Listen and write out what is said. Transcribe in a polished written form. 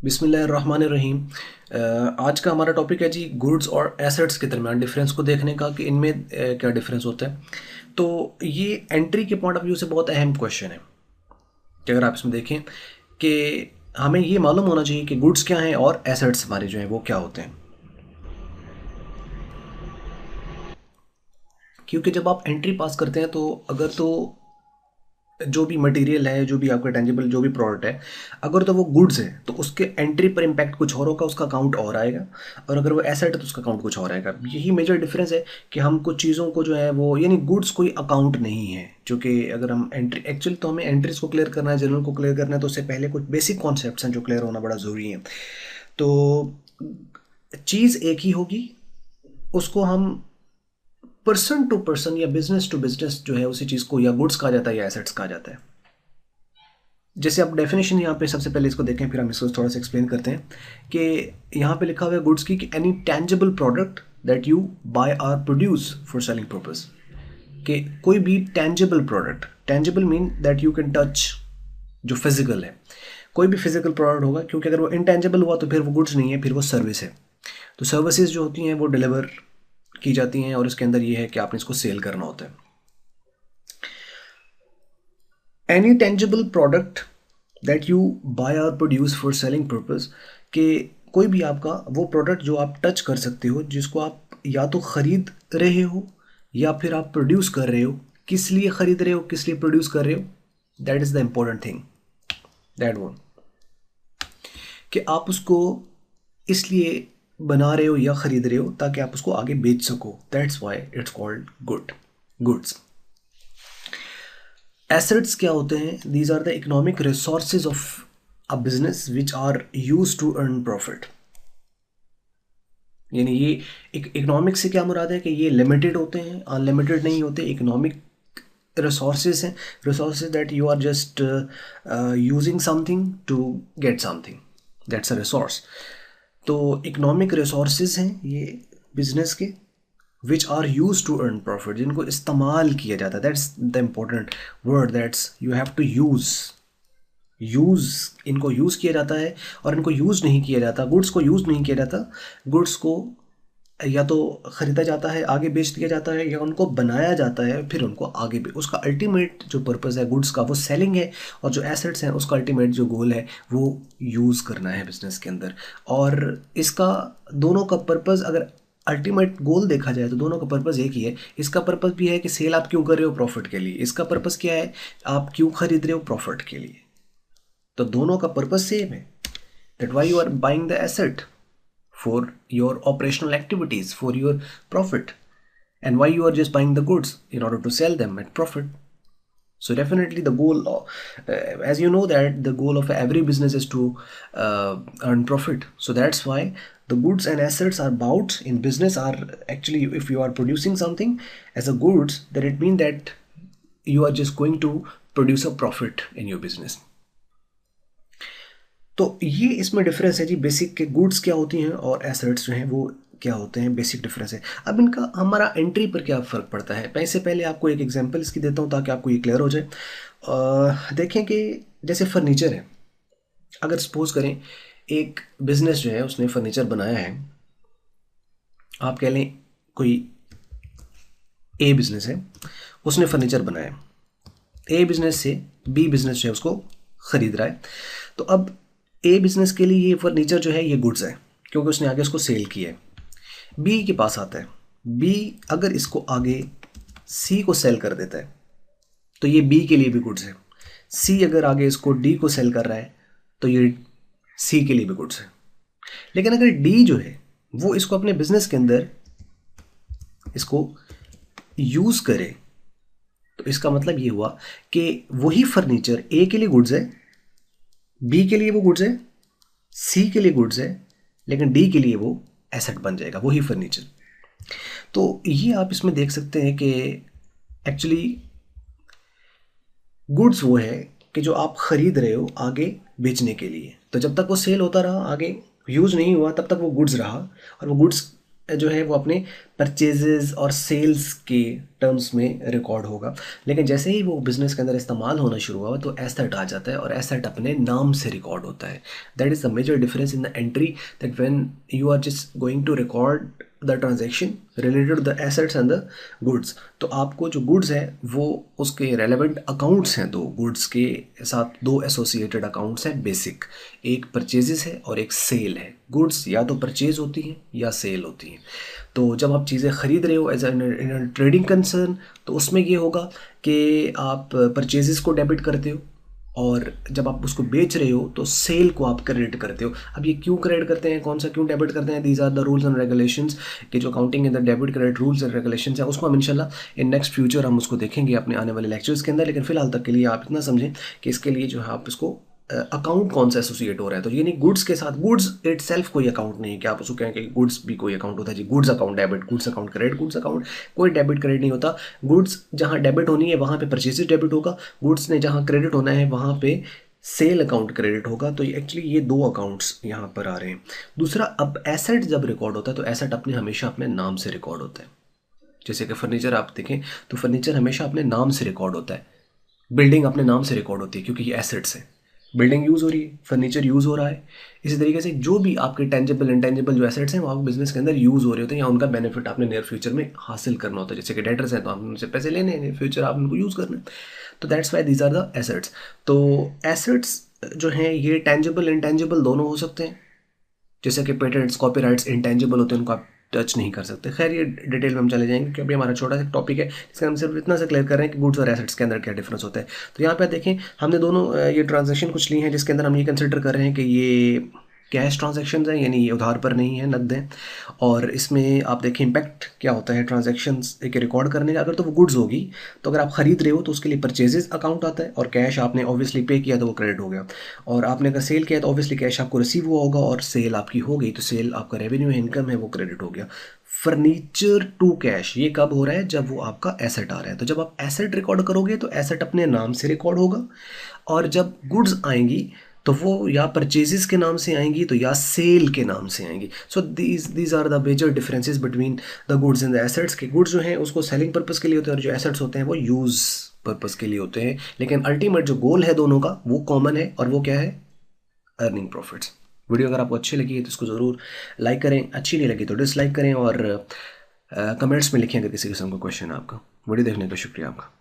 बिस्मिल्लाहिर्रहमानिर्रहीम। आज का हमारा टॉपिक है जी गुड्स और एसेट्स के दरमियान डिफरेंस को देखने का कि इनमें क्या डिफरेंस होता है। तो ये एंट्री के पॉइंट ऑफ व्यू से बहुत अहम क्वेश्चन है कि अगर आप इसमें देखें कि हमें ये मालूम होना चाहिए कि गुड्स क्या हैं और एसेट्स हमारे जो हैं वो क्या होते हैं। क्योंकि जब आप एंट्री पास करते हैं तो अगर तो जो भी मटेरियल है, जो भी आपका टेंजिबल जो भी प्रोडक्ट है, अगर तो वो गुड्स है तो उसके एंट्री पर इम्पैक्ट कुछ और होगा, उसका काउंट और आएगा। और अगर वो एसेट है तो उसका काउंट कुछ और आएगा। यही मेजर डिफरेंस है कि हम कुछ चीज़ों को जो है वो, यानी गुड्स कोई अकाउंट नहीं है। जो कि अगर हम एंट्री एक्चुअली तो हमें एंट्रीज को क्लियर करना है, जनरल को क्लियर करना है, तो उससे पहले कुछ बेसिक कॉन्सेप्ट्स हैं जो क्लियर होना बड़ा ज़रूरी है। तो चीज़ एक ही होगी, उसको हम पर्सन टू पर्सन या बिजनेस टू बिजनेस जो है उसी चीज़ को या गुड्स कहा जाता है या एसेट्स कहा जाता है। जैसे आप डेफिनेशन यहाँ पे सबसे पहले इसको देखें, फिर हम इसको थोड़ा सा एक्सप्लेन करते हैं कि यहाँ पे लिखा हुआ है गुड्स की कि any tangible product that you buy are produce for selling purpose. कि कोई भी tangible product, tangible mean that you can touch, जो फिजिकल है, कोई भी फिजिकल प्रोडक्ट होगा। क्योंकि अगर वो इनटेंजिबल हुआ तो फिर वो गुड्स नहीं है, फिर वो सर्विस है। तो सर्विसेज जो होती हैं वो डिलीवर की जाती हैं और इसके अंदर ये है कि आपने इसको सेल करना होता है। Any tangible product that you buy और प्रोड्यूस फॉर सेलिंग पर्पस, कि कोई भी आपका वो प्रोडक्ट जो आप टच कर सकते हो, जिसको आप या तो ख़रीद रहे हो या फिर आप प्रोड्यूस कर रहे हो। किस लिए ख़रीद रहे हो, किस लिए प्रोड्यूस कर रहे हो, that is the important thing, that one. कि आप उसको इसलिए बना रहे हो या ख़रीद रहे हो ताकि आप उसको आगे बेच सको। That's why it's called goods. Assets क्या होते हैं? These are the economic resources of a business which are use to earn profit. यानी ये इकोनॉमिक से क्या मुराद है कि ये लिमिटेड होते हैं, अनलिमिटेड नहीं होते। इकोनॉमिक रिसोर्सेज हैं, resources that you are just using something to get something, that's a resource. तो इकोनॉमिक रिसोर्सेज हैं ये बिजनेस के, which are use to earn profit, जिनको इस्तेमाल किया जाता है। That's the important word, that's you have to use. इनको यूज़ किया जाता है और इनको यूज़ नहीं किया जाता। गुड्स को यूज़ नहीं किया जाता, गुड्स को या तो ख़रीदा जाता है, आगे बेच दिया जाता है, या उनको बनाया जाता है फिर उनको आगे भी। उसका अल्टीमेट जो पर्पज़ है गुड्स का वो सेलिंग है, और जो एसेट्स हैं उसका अल्टीमेट जो गोल है वो यूज़ करना है बिज़नेस के अंदर। और इसका दोनों का पर्पज़, अगर अल्टीमेट गोल देखा जाए तो दोनों का पर्पज़ एक ही है। इसका पर्पज़ भी है कि सेल आप क्यों कर रहे हो, प्रॉफिट के लिए। इसका पर्पज़ क्या है, आप क्यों खरीद रहे हो, प्रॉफिट के लिए। तो दोनों का पर्पज़ सेम है, that why you are buying the asset for your operational activities, for your profit, and why you are just buying the goods in order to sell them at profit. So definitely the goal, as you know that the goal of every business is to earn profit. So that's why the goods and assets are bought in business are actually, if you are producing something as a goods, then it means that you are just going to produce a profit in your business. तो ये इसमें difference है जी, basic के goods क्या होती हैं और assets जो हैं वो क्या होते हैं, बेसिक डिफरेंस है। अब इनका हमारा एंट्री पर क्या फ़र्क पड़ता है, मैं इससे पहले आपको एक एग्जांपल इसकी देता हूँ ताकि आपको ये क्लियर हो जाए। देखें कि जैसे फर्नीचर है, अगर सपोज करें एक बिज़नेस जो है उसने फर्नीचर बनाया है, आप कह लें कोई ए बिज़नेस है, उसने फर्नीचर बनाया, ए बिज़नेस से बी बिज़नेस जो है उसको ख़रीद रहा है। तो अब ए बिज़नेस के लिए ये फर्नीचर जो है ये गुड्स है, क्योंकि उसने आगे उसको सेल किया है। बी के पास आता है, बी अगर इसको आगे सी को सेल कर देता है तो ये बी के लिए भी गुड्स है। सी अगर आगे इसको डी को सेल कर रहा है तो ये सी के लिए भी गुड्स है। लेकिन अगर डी जो है वो इसको अपने बिजनेस के अंदर इसको यूज़ करे तो इसका मतलब ये हुआ कि वही फर्नीचर ए के लिए गुड्स है, बी के लिए वो गुड्स है, सी के लिए गुड्स है, लेकिन डी के लिए वो एसेट बन जाएगा, वही फर्नीचर। तो ये आप इसमें देख सकते हैं कि एक्चुअली गुड्स वो है कि जो आप ख़रीद रहे हो आगे बेचने के लिए। तो जब तक वो सेल होता रहा, आगे यूज़ नहीं हुआ, तब तक वो गुड्स रहा, और वो गुड्स जो है वो अपने परचेजेस और सेल्स के टर्म्स में रिकॉर्ड होगा। लेकिन जैसे ही वो बिज़नेस के अंदर इस्तेमाल होना शुरू हुआ तो एसेट आ जाता है और एसेट अपने नाम से रिकॉर्ड होता है। That is the major difference in the entry, that when you are just going to record the transaction related to the assets and the goods, तो आपको जो गुड्स है वो उसके रेलेवेंट अकाउंट्स हैं, दो गुड्स के साथ दो एसोसिएटेड अकाउंट्स हैं बेसिक, एक परचेजेस है और एक सेल है। गुड्स या तो परचेज होती हैं या सेल होती हैं। तो जब आप चीज़ें ख़रीद रहे हो एज इन ट्रेडिंग कंसर्न, तो उसमें ये होगा कि आप परचेजेस को डेबिट करते हो और जब आप उसको बेच रहे हो तो सेल को आप क्रेडिट करते हो। अब ये क्यों क्रेडिट करते हैं, कौन सा क्यों डेबिट करते हैं, these are the rules and regulations के जो accounting in the debit credit rules and regulations है, उसको हम इंशाल्लाह इन नेक्स्ट फ्यूचर हम उसको देखेंगे अपने आने वाले लेक्चर्स के अंदर। लेकिन फिलहाल तक के लिए आप इतना समझें कि इसके लिए जो है आप इसको अकाउंट कौन सा एसोसिएट हो रहा है। तो ये नहीं गुड्स के साथ, गुड्स इट सेल्फ कोई अकाउंट नहीं है कि आप उसको कहें कि गुड्स भी कोई अकाउंट होता है जी, goods account debit, goods account credit, goods account कोई डेबिट क्रेडिट नहीं होता। गुड्स जहाँ डेबिट होनी है वहाँ पे परचेजेस डेबिट होगा, गुड्स ने जहाँ क्रेडिट होना है वहाँ पे सेल अकाउंट क्रेडिट होगा। तो एक्चुअली ये दो अकाउंट्स यहाँ पर आ रहे हैं। दूसरा, अब एसेट जब रिकॉर्ड होता है तो एसेट अपने हमेशा अपने नाम से रिकॉर्ड होता है। जैसे कि फर्नीचर आप देखें तो फर्नीचर हमेशा अपने नाम से रिकॉर्ड होता है, बिल्डिंग अपने नाम से रिकॉर्ड होती है क्योंकि ये एसेट्स है। बिल्डिंग यूज़ हो रही है, फर्नीचर यूज़ हो रहा है। इसी तरीके से जो भी आपके टेंजिबल इंटेंजिबल जो एसेट्स हैं वो आपके बिजनेस के अंदर यूज़ हो रहे होते हैं या उनका बेनिफिट आपने नियर फ्यूचर में हासिल करना होता है। जैसे कि डेटर्स हैं तो आपने उनसे पैसे लेने हैं, फ्यूचर आप उनको यूज़ करना है। तो that's why these are the assets. तो एसेट्स जो हैं ये टेंजिबल इंटेंजिबल दोनों हो सकते हैं। जैसे कि पेटेंट्स कॉपीराइट्स इंटेंजिबल होते हैं, उनको आप टच नहीं कर सकते। खैर ये डिटेल में हम चले जाएंगे क्योंकि हमारा छोटा सा टॉपिक है, इसका हम सिर्फ इतना सा क्लियर कर रहे हैं कि गुड्स और एसेट्स के अंदर क्या डिफरेंस होता है। तो यहाँ पे देखें हमने दोनों ये ट्रांजेक्शन कुछ ली हैं जिसके अंदर हम ये कंसिडर कर रहे हैं कि ये कैश ट्रांजेक्शन्स हैं, यानी ये उधार पर नहीं है, नकद है। और इसमें आप देखें इम्पैक्ट क्या होता है ट्रांजेक्शन्स एक रिकॉर्ड करने का। अगर तो वो गुड्स होगी तो अगर आप ख़रीद रहे हो तो उसके लिए परचेजेस अकाउंट आता है और कैश आपने ऑब्वियसली पे किया तो वो क्रेडिट हो गया। और आपने अगर सेल किया तो ऑब्वियसली कैश आपको रिसीव हुआ होगा और सेल आपकी हो गई तो सेल आपका रेवेन्यू इनकम है वो क्रेडिट हो गया। फर्नीचर टू कैश ये कब हो रहा है, जब वो आपका एसेट आ रहा है। तो जब आप एसेट रिकॉर्ड करोगे तो एसेट अपने नाम से रिकॉर्ड होगा और जब गुड्स आएंगी तो वो या परचेजेस के नाम से आएंगी तो या सेल के नाम से आएंगी। So these are the major differences between the goods and the assets. के गुड्स जो हैं उसको सेलिंग पर्पस के लिए होते हैं और जो एसेट्स होते हैं वो यूज़ पर्पस के लिए होते हैं। लेकिन अल्टीमेट जो गोल है दोनों का वो कॉमन है और वो क्या है, अर्निंग प्रॉफिट्स। वीडियो अगर आपको अच्छी लगी है तो इसको ज़रूर लाइक करें, अच्छी नहीं लगी तो डिसलाइक करें और कमेंट्स में लिखें अगर किसी किस्म का क्वेश्चन है आपका। वीडियो देखने का शुक्रिया आपका।